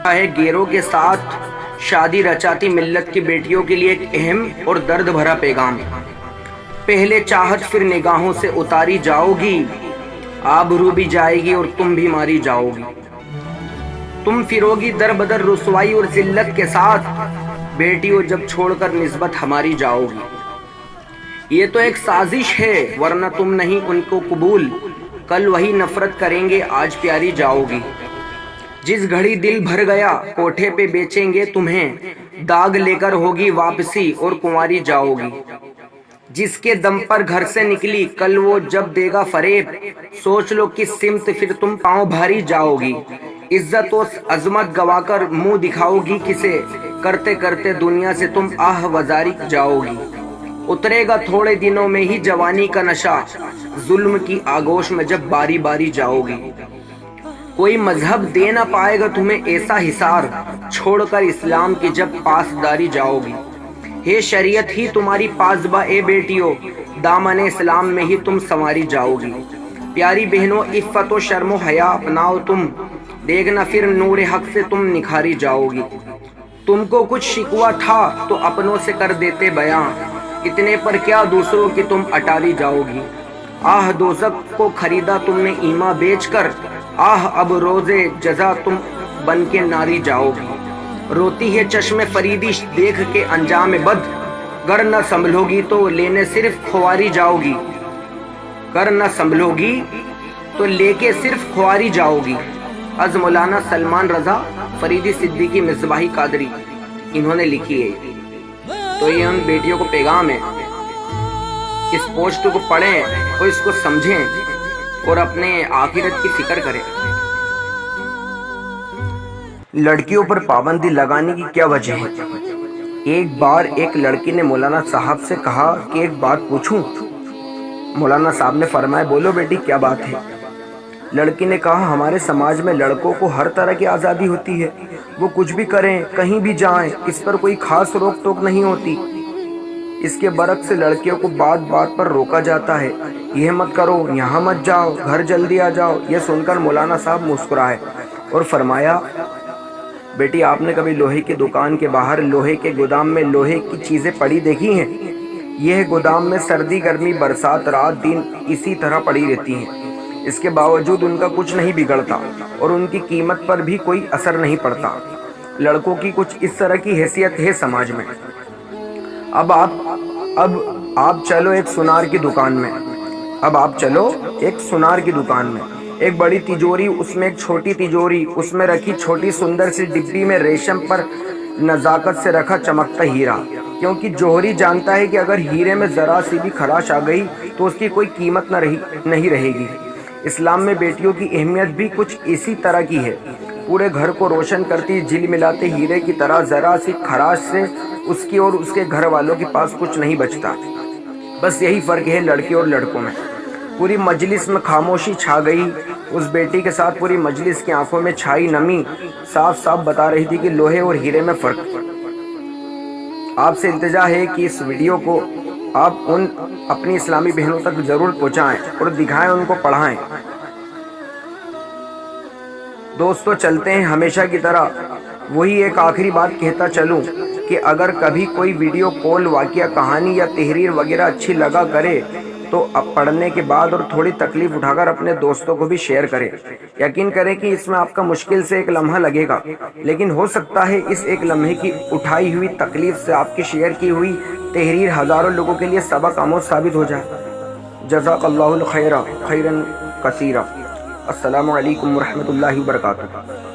ہے گیروں کے ساتھ شادی رچاتی ملت کی بیٹیوں کے لیے ایک اہم اور درد بھرا پیغام۔ پہلے چاہت پھر نگاہوں سے اتاری جاؤ گی، آبرو بھی جائے گی اور تم بھی ماری جاؤ گی۔ تم پھروگی در بدر رسوائی اور ذلت کے ساتھ، بیٹیوں جب چھوڑ کر نسبت ہماری جاؤ گی۔ یہ تو ایک سازش ہے ورنہ تم نہیں ان کو قبول، کل وہی نفرت کریں گے آج پیاری جاؤ گی۔ جس گھڑی دل بھر گیا کوٹھے پہ بیچیں گے تمہیں، داغ لے کر ہوگی واپسی اور کنواری جاؤ گی۔ جس کے دم پر گھر سے نکلی کل وہ جب دے گا فریب، سوچ لو کس سمت پھر تم پاؤں بھاری جاؤ گی۔ عزت و عظمت گوا کر منہ دکھاؤ گی کسے، کرتے کرتے دنیا سے تم آہ وزاری جاؤ گی۔ اترے گا تھوڑے دنوں میں ہی جوانی کا نشہ، ظلم کی آگوش میں جب باری باری جاؤ گی۔ کوئی مذہب دے نہ پائے گا تمہیں ایسا حصار، چھوڑ کر اسلام کی جب پاسداری جاؤ گی۔ ہے شریعت ہی تمہاری پاسباں اے بیٹیوں، دامن اسلام میں ہی تم سنواری جاؤ گی۔ پیاری بہنوں عفت و شرم و حیا اپناؤ تم، دیکھنا پھر نور حق سے تم نکھاری جاؤ گی۔ تم کو کچھ شکوہ تھا تو اپنوں سے کر دیتے بیاں، اتنے پر کیا دوسروں کی تم اٹاری جاؤ گی۔ آہ دوزخ کو خریدا تم نے ایمان بیچ کر، آہ اب روزے جزا تم بن کے ناری جاؤ گی۔ روتی ہے چشم فریدی دیکھ کے انجام بد، گر نہ سنبھلو گی تو لینے صرف خواری جاؤ گی۔ گر نہ سنبھلو گی تو لے کے صرف خواری جاؤ گی۔ از مولانا سلمان رضا فریدی صدیقی مصباحی قادری، انہوں نے لکھی ہے۔ تو یہ ان بیٹیوں کو پیغام ہے، اس پوسٹ کو پڑھیں اور اس کو سمجھیں اور اپنے آخرت کی فکر کریں۔ لڑکیوں پر پابندی لگانے کی کیا وجہ ہے؟ ایک بار ایک لڑکی نے مولانا صاحب سے کہا کہ ایک بات پوچھوں؟ مولانا صاحب نے فرمایا بولو بیٹی کیا بات ہے؟ لڑکی نے کہا ہمارے سماج میں لڑکوں کو ہر طرح کی آزادی ہوتی ہے، وہ کچھ بھی کریں کہیں بھی جائیں، اس پر کوئی خاص روک ٹوک نہیں ہوتی۔ اس کے برعکس لڑکیوں کو بات بات پر روکا جاتا ہے، یہ مت کرو، یہاں مت جاؤ، گھر جلدی آ جاؤ۔ یہ سن کر مولانا صاحب مسکرائے اور فرمایا بیٹی آپ نے کبھی لوہے کی دکان کے باہر لوہے کے گودام میں لوہے کی چیزیں پڑی دیکھی ہیں؟ یہ گودام میں سردی گرمی برسات رات دن اسی طرح پڑی رہتی ہیں، اس کے باوجود ان کا کچھ نہیں بگڑتا اور ان کی قیمت پر بھی کوئی اثر نہیں پڑتا۔ لڑکوں کی کچھ اس طرح کی حیثیت ہے سماج میں۔ اب آپ چلو ایک سونار کی دکان میں، ایک بڑی تجوری، اس میں ایک چھوٹی تجوری، اس میں رکھی چھوٹی سندر سی ڈبی میں ریشم پر نزاکت سے رکھا چمکتا ہیرا، کیونکہ جوہری جانتا ہے کہ اگر ہیرے میں ذرا سی بھی خراش آ گئی تو اس کی کوئی قیمت نہیں رہے گی۔ اسلام میں بیٹیوں کی اہمیت بھی کچھ اسی طرح کی ہے، پورے گھر کو روشن کرتی جل ملاتے ہیرے کی طرح، ذرا سی خراش سے اس کی اور اس کے گھر والوں کے پاس کچھ نہیں بچتا۔ بس یہی فرق ہے لڑکے اور لڑکوں میں۔ پوری مجلس میں خاموشی چھا گئی، اس بیٹی کے ساتھ پوری مجلس کی آنکھوں میں چھائی نمی صاف صاف بتا رہی تھی کہ لوہے اور ہیرے میں فرق۔ آپ سے التجا ہے کہ اس ویڈیو کو آپ اپنی اسلامی بہنوں تک ضرور پہنچائیں اور دکھائیں، ان کو پڑھائیں۔ دوستو چلتے ہیں ہمیشہ کی طرح، وہی ایک آخری بات کہتا چلوں کہ اگر کبھی کوئی ویڈیو کال واقعہ کہانی یا تحریر وغیرہ اچھی لگا کرے تو اب پڑھنے کے بعد اور تھوڑی تکلیف اٹھا کر اپنے دوستوں کو بھی شیئر کریں۔ یقین کریں کہ اس میں آپ کا مشکل سے ایک لمحہ لگے گا، لیکن ہو سکتا ہے اس ایک لمحے کی اٹھائی ہوئی تکلیف سے آپ کی شیئر کی ہوئی تحریر ہزاروں لوگوں کے لیے سبق آموز ثابت ہو جائے۔ جزاک اللہ الخیر خیرا کثیرا۔ السلام علیکم ورحمۃ اللہ وبرکاتہ۔